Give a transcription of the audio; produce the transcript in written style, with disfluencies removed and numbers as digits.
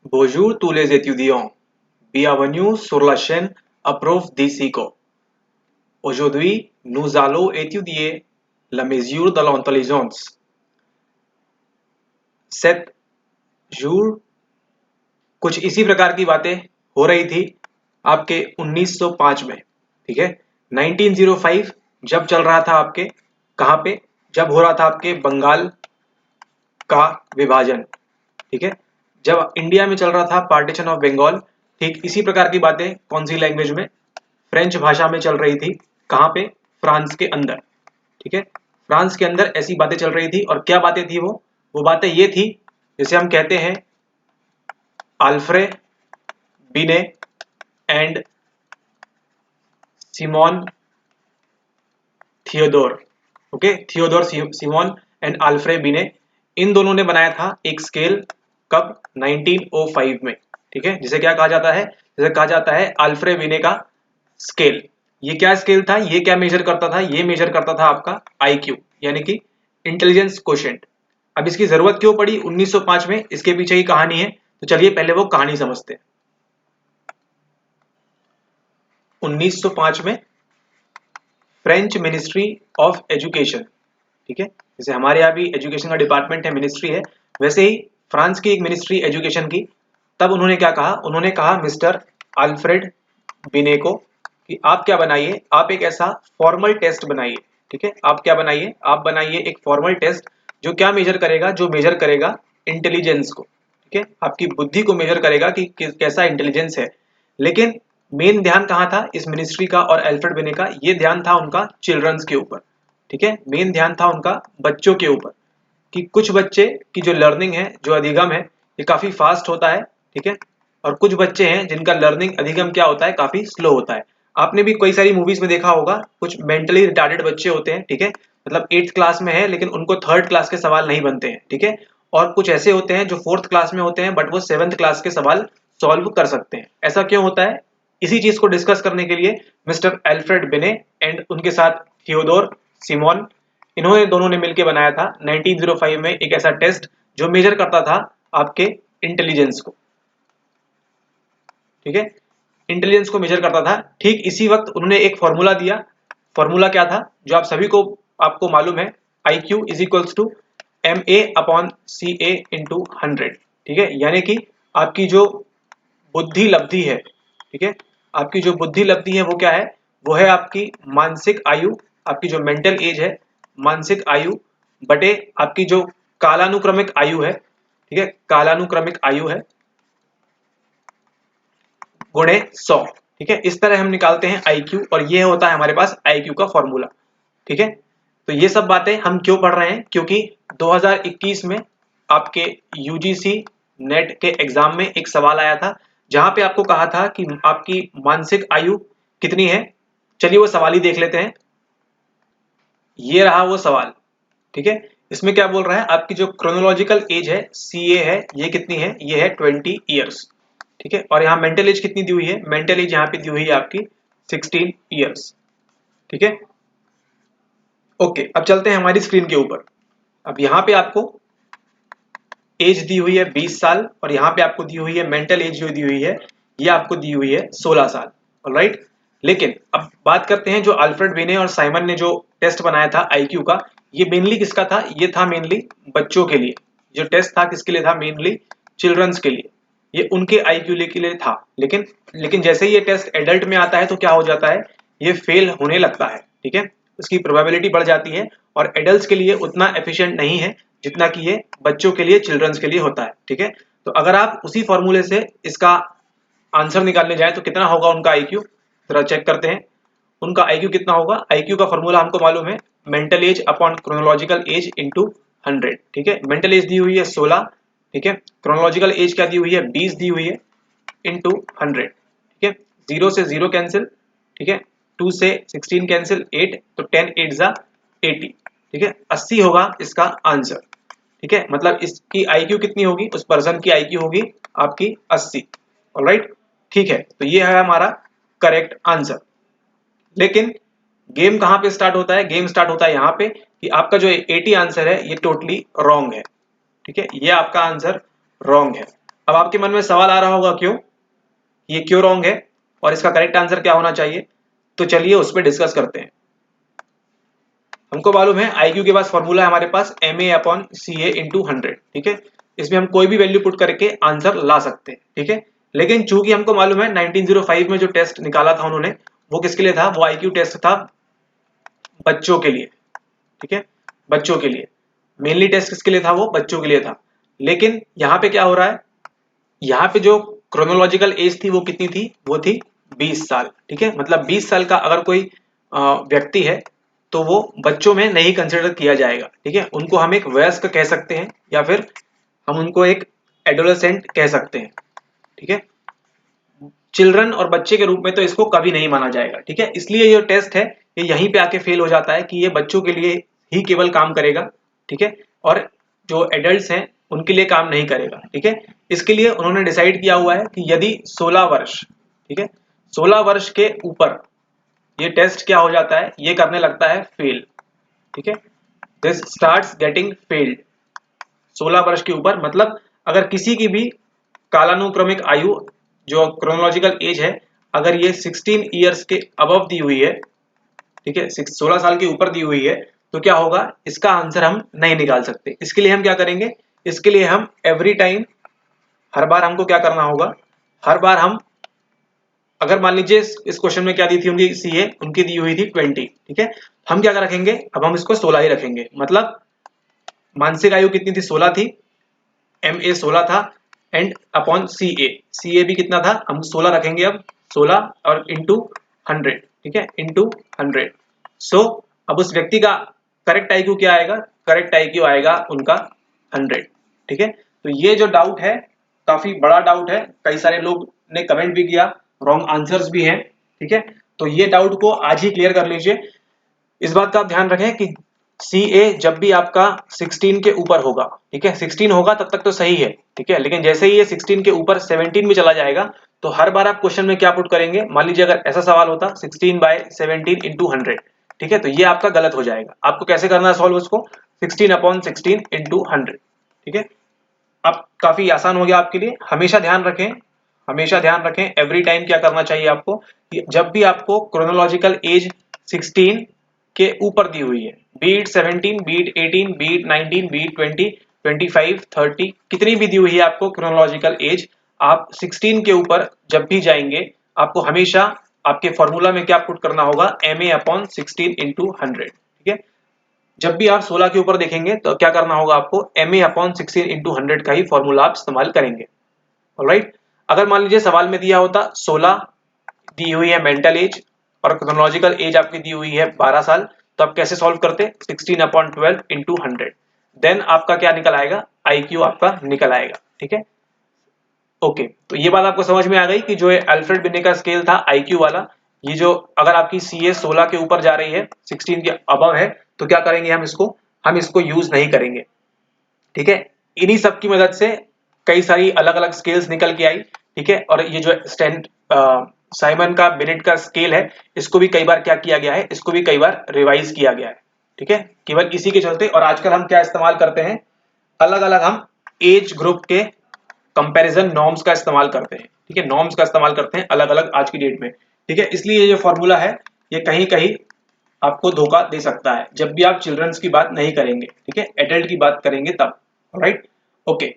Bonjour tous les étudiants. Bienvenue sur la chaîne Approve d'Isico. Aujourd'hui, nous allons étudier la mesure de l'intelligence. Cet jour कुछ इसी प्रकार की बातें हो रही थी आपके 1905 में, ठीक है। 1905 जब चल रहा था आपके कहाँ पे, जब हो रहा था आपके बंगाल का विभाजन, ठीक है। जब इंडिया में चल रहा था पार्टीशन ऑफ बंगाल, ठीक इसी प्रकार की बातें कौन सी लैंग्वेज में, फ्रेंच भाषा में चल रही थी। कहाँ पे, फ्रांस के अंदर, ठीक है। फ्रांस के अंदर ऐसी बातें चल रही थी। और क्या बातें थी वो बातें ये थी, जैसे हम कहते हैं Alfred Binet and Simon Theodore, okay, Theodore Simon and Alfred Binet, इन दोनों ने बनाया था एक स्केल। कब, 1905 में, ठीक है। जिसे क्या कहा जाता है, जिसे कहा जाता है अल्फ्रेड बिने का स्केल। ये क्या स्केल था, ये क्या मेजर करता था, ये मेजर करता था आपका आईक्यू, यानी कि इंटेलिजेंस कोशेंट। अब इसकी जरूरत क्यों पड़ी 1905 में, इसके पीछे की कहानी है, तो चलिए पहले वो कहानी समझते हैं। 1905 में फ्रेंच मिनिस्ट्री ऑफ एजुकेशन, ठीक है, जैसे हमारे यहाँ भी एजुकेशन का डिपार्टमेंट है, मिनिस्ट्री है, वैसे ही फ्रांस की एक मिनिस्ट्री एजुकेशन की। तब उन्होंने क्या कहा, उन्होंने कहा मिस्टर अल्फ्रेड बिने को कि आप क्या बनाइए, आप एक ऐसा फॉर्मल टेस्ट बनाइए, ठीक है। आप क्या बनाइए, आप बनाइए एक फॉर्मल टेस्ट जो क्या मेजर करेगा, जो मेजर करेगा इंटेलिजेंस को, ठीक है, आपकी बुद्धि को मेजर करेगा कि कैसा इंटेलिजेंस है। लेकिन मेन ध्यान कहाँ था इस मिनिस्ट्री का और अल्फ्रेड बिने का, ये ध्यान था उनका चिल्ड्रंस के ऊपर, ठीक है। मेन ध्यान था उनका बच्चों के ऊपर, कि कुछ बच्चे की जो लर्निंग है, जो अधिगम है, ये काफी फास्ट होता है, ठीक है। और कुछ बच्चे हैं जिनका लर्निंग अधिगम क्या होता है, काफी स्लो होता है। आपने भी कई सारी मूवीज में देखा होगा, कुछ मेंटली रिटार्डेड बच्चे होते हैं, ठीक है, मतलब 8th क्लास में है लेकिन उनको 3rd क्लास के सवाल नहीं बनते हैं, ठीक है। और कुछ ऐसे होते हैं जो 4th क्लास में होते हैं बट वो 7th क्लास के सवाल सॉल्व कर सकते हैं। ऐसा क्यों होता है, इसी चीज को डिस्कस करने के लिए मिस्टर अल्फ्रेड बिने एंड उनके साथ थियोडोर सिमोन, इन्होंने दोनों ने मिलकर बनाया था 1905 में एक ऐसा टेस्ट जो मेजर करता था आपके इंटेलिजेंस को, ठीक है, इंटेलिजेंस को मेजर करता था। ठीक इसी वक्त उन्होंने एक फॉर्मूला दिया। फॉर्मूला क्या था, जो आप सभी को आपको मालूम है, IQ is equals to MA upon CA into 100, ठीक है। यानी कि आपकी जो बुद्धि लब्धि है, ठीक है, आपकी जो बुद्धि लब्धि है वो क्या है, वो है आपकी मानसिक आयु, आपकी जो मेंटल एज है, मानसिक आयु बटे आपकी जो कालानुक्रमिक आयु है, ठीक है, कालानुक्रमिक आयु है, गुणे 100, ठीक है। इस तरह हम निकालते हैं IQ और ये होता है हमारे पास IQ का फॉर्मूला, ठीक है। तो ये सब बातें हम क्यों पढ़ रहे हैं, क्योंकि 2021 में आपके UGC नेट के एग्जाम में एक सवाल आया था जहां पे आपको कहा था कि आपकी मानसिक आयु कितनी है। चलिए वो सवाल ही देख लेते हैं। ये रहा वो सवाल, ठीक है। इसमें क्या बोल रहा है, आपकी जो क्रोनोलॉजिकल एज है CA है, ये कितनी है, ये है 20 ईयर्स, ठीक है। और यहाँ मेंटल एज कितनी दी हुई है, मेंटल एज यहाँ पे दी हुई है आपकी 16 ईयर्स, ठीक है। ओके, अब चलते हैं हमारी स्क्रीन के ऊपर। अब यहाँ पे आपको एज दी हुई है 20 साल और यहाँ पे आपको दी हुई है मेंटल एज जो दी हुई है, ये आपको दी हुई है 16 साल, ऑलराइट। लेकिन अब बात करते हैं जो अल्फ्रेड बिने और साइमन ने जो टेस्ट बनाया था IQ का, ये मेनली किसका था, ये था मेनली बच्चों के लिए। जो टेस्ट था किसके लिए था, मेनली चिल्ड्रंस के लिए, ये उनके IQ के लिए था। लेकिन जैसे ही ये टेस्ट एडल्ट में आता है तो क्या हो जाता है, ये फेल होने लगता है, ठीक है, उसकी प्रोबेबिलिटी बढ़ जाती है और एडल्ट्स के लिए उतना एफिशिएंट नहीं है जितना कि ये बच्चों के लिए, चिल्ड्रंस के लिए होता है, ठीक है। तो अगर आप उसी फॉर्मूले से इसका आंसर निकालने जाए तो कितना होगा उनका IQ, जरा चेक करते हैं। उनका IQ कितना होगा, IQ का फॉर्मूला हमको मालूम है, mental as upon chronological age into 100, ठीक है। मेंटल एज दी हुई है 16, ठीक है, क्रोनोलॉजिकल एज क्या दी हुई है, 20 दी हुई है, इंटू 100, ठीक है। 0 से 0 कैंसिल, ठीक है, 2 से 16 कैंसिल, 8, तो 10 8 जा 80, ठीक है, 80 होगा इसका आंसर, ठीक है। मतलब इसकी IQ कितनी होगी, उस पर्सन की IQ होगी आपकी 80, ऑलराइट, ठीक है। तो ये है हमारा करेक्ट आंसर। लेकिन गेम कहां पे स्टार्ट होता है, गेम स्टार्ट होता है यहाँ पे कि आपका जो 80 आंसर है ये टोटली रॉन्ग है, ठीक है, ये आपका आंसर रॉन्ग है। अब आपके मन में सवाल आ रहा होगा क्यों, ये क्यों रॉन्ग है और इसका करेक्ट आंसर क्या होना चाहिए, तो चलिए उस पर डिस्कस करते हैं। हमको मालूम है IQ के पास फॉर्मूला है हमारे पास MA/CA × 100, ठीक है। इसमें हम कोई भी वैल्यू पुट करके आंसर ला सकते हैं, ठीक है। लेकिन चूंकि हमको मालूम है 1905 में जो टेस्ट निकाला था उन्होंने, वो किसके लिए था, वो IQ टेस्ट था बच्चों के लिए, ठीक है, बच्चों के लिए। मेनली टेस्ट किसके लिए था, वो बच्चों के लिए था। लेकिन यहाँ पे क्या हो रहा है, यहाँ पे जो क्रोनोलॉजिकल एज थी वो कितनी थी, वो थी 20 साल, ठीक है। मतलब 20 साल का अगर कोई व्यक्ति है तो वो बच्चों में नहीं कंसिडर किया जाएगा, ठीक है। उनको हम एक वयस्क कह सकते हैं या फिर हम उनको एक एडोलेसेंट कह सकते हैं, ठीक है। चिल्ड्रन और बच्चे के रूप में तो इसको कभी नहीं माना जाएगा, ठीक है। इसलिए ये टेस्ट है ये यहीं पे आके फेल हो जाता है कि ये बच्चों के लिए ही केवल काम करेगा, ठीक है, और जो एडल्ट्स हैं उनके लिए काम नहीं करेगा, ठीक है। इसके लिए उन्होंने डिसाइड किया हुआ है कि यदि 16 वर्ष, ठीक है, 16 वर्ष के ऊपर ये टेस्ट क्या हो जाता है, ये करने लगता है फेल, ठीक है। This starts getting failed. 16 वर्ष के ऊपर मतलब अगर किसी की भी कालानुक्रमिक आयु जो क्रोनोलॉजिकल एज है, अगर ये 16 ईयर्स के अबव दी हुई है, ठीक है, 16 साल के ऊपर दी हुई है, तो क्या होगा, इसका आंसर हम नहीं निकाल सकते। इसके लिए हम क्या करेंगे, इसके लिए हम एवरी टाइम, हर बार हमको क्या करना होगा, हर बार हम, अगर मान लीजिए इस क्वेश्चन में क्या दी थी उनकी CA, उनकी दी हुई थी 20, ठीक है, हम क्या रखेंगे, अब हम इसको 16 ही रखेंगे। मतलब मानसिक आयु कितनी थी, 16 थी, MA 16 था, एंड अपॉन CA भी कितना था, हम 16 रखेंगे। अब 16 और इंटू 100, ठीक है, इंटू 100। सो अब उस व्यक्ति का करेक्ट IQ क्या आएगा, करेक्ट IQ आएगा उनका 100, ठीक है। तो ये जो डाउट है काफी बड़ा डाउट है, कई सारे लोग ने कमेंट भी किया, रॉन्ग आंसर्स भी हैं, ठीक है। तो ये डाउट को आज ही क्लियर कर लीजिए। इस बात का आप ध्यान रखें कि CA जब भी आपका 16 के ऊपर होगा, ठीक है, 16 होगा तब तक तो सही है, ठीक है, लेकिन जैसे ही ये 16 के ऊपर 17 में चला जाएगा तो हर बार आप क्वेश्चन में क्या पुट करेंगे, मान लीजिए अगर ऐसा सवाल होता 16/17 × 100, ठीक है, तो ये आपका गलत हो जाएगा। आपको कैसे करना है सॉल्व उसको, 16/16 × 100, ठीक है। अब काफी आसान हो गया आपके लिए। हमेशा ध्यान रखें, हमेशा ध्यान रखें, एवरी टाइम क्या करना चाहिए आपको, जब भी आपको क्रोनोलॉजिकल एज 16 के ऊपर दी हुई है, बीट 17, बीट 18, बीट 19, बीट 20, 25, 30, कितनी भी दी हुई है आपको क्रोनोलॉजिकल एज, आप 16 के ऊपर जब भी जाएंगे आपको हमेशा आपके फॉर्मूला में क्या पुट करना होगा, MA/16 × 100, ठीक है। जब भी आप 16 के ऊपर देखेंगे तो क्या करना होगा आपको, MA/16 × 100 का ही फॉर्मूला आप इस्तेमाल करेंगे। ऑलराइट, अगर मान लीजिए सवाल में दिया होता 16 दी हुई है मेंटल एज और क्रोनोलॉजिकल एज आपकी दी हुई है 12 साल, तो आप कैसे सॉल्व करते, 16/12 × 100, देन आपका क्या निकल आएगा, IQ आपका निकल आएगा, ठीक है। ओके, तो ये बात आपको समझ में आ गई कि जो अल्फ्रेड बिने का स्केल था IQ वाला, ये जो अगर आपकी CA 16 के ऊपर जा रही है, 16 के अबव है, तो क्या करेंगे, हम इसको यूज नहीं करेंगे, ठीक है। इन्हीं सब की मदद से कई सारी अलग अलग स्केल्स निकल के आई, ठीक है। और ये जो साइमन का बिनेट का स्केल है, इसको भी कई बार क्या किया गया है, इसको भी कई बार रिवाइज किया गया है, ठीक है, केवल इसी के चलते। और आजकल हम क्या इस्तेमाल करते हैं, अलग अलग हम एज ग्रुप के कंपैरिजन नॉर्म्स का इस्तेमाल करते हैं, ठीक है, नॉर्म्स का इस्तेमाल करते हैं अलग अलग आज की डेट में, ठीक है। इसलिए ये जो फॉर्मूला है ये कहीं कहीं आपको धोखा दे सकता है जब भी आप चिल्ड्रंस की बात नहीं करेंगे, ठीक है, एडल्ट की बात करेंगे तब। Alright, okay.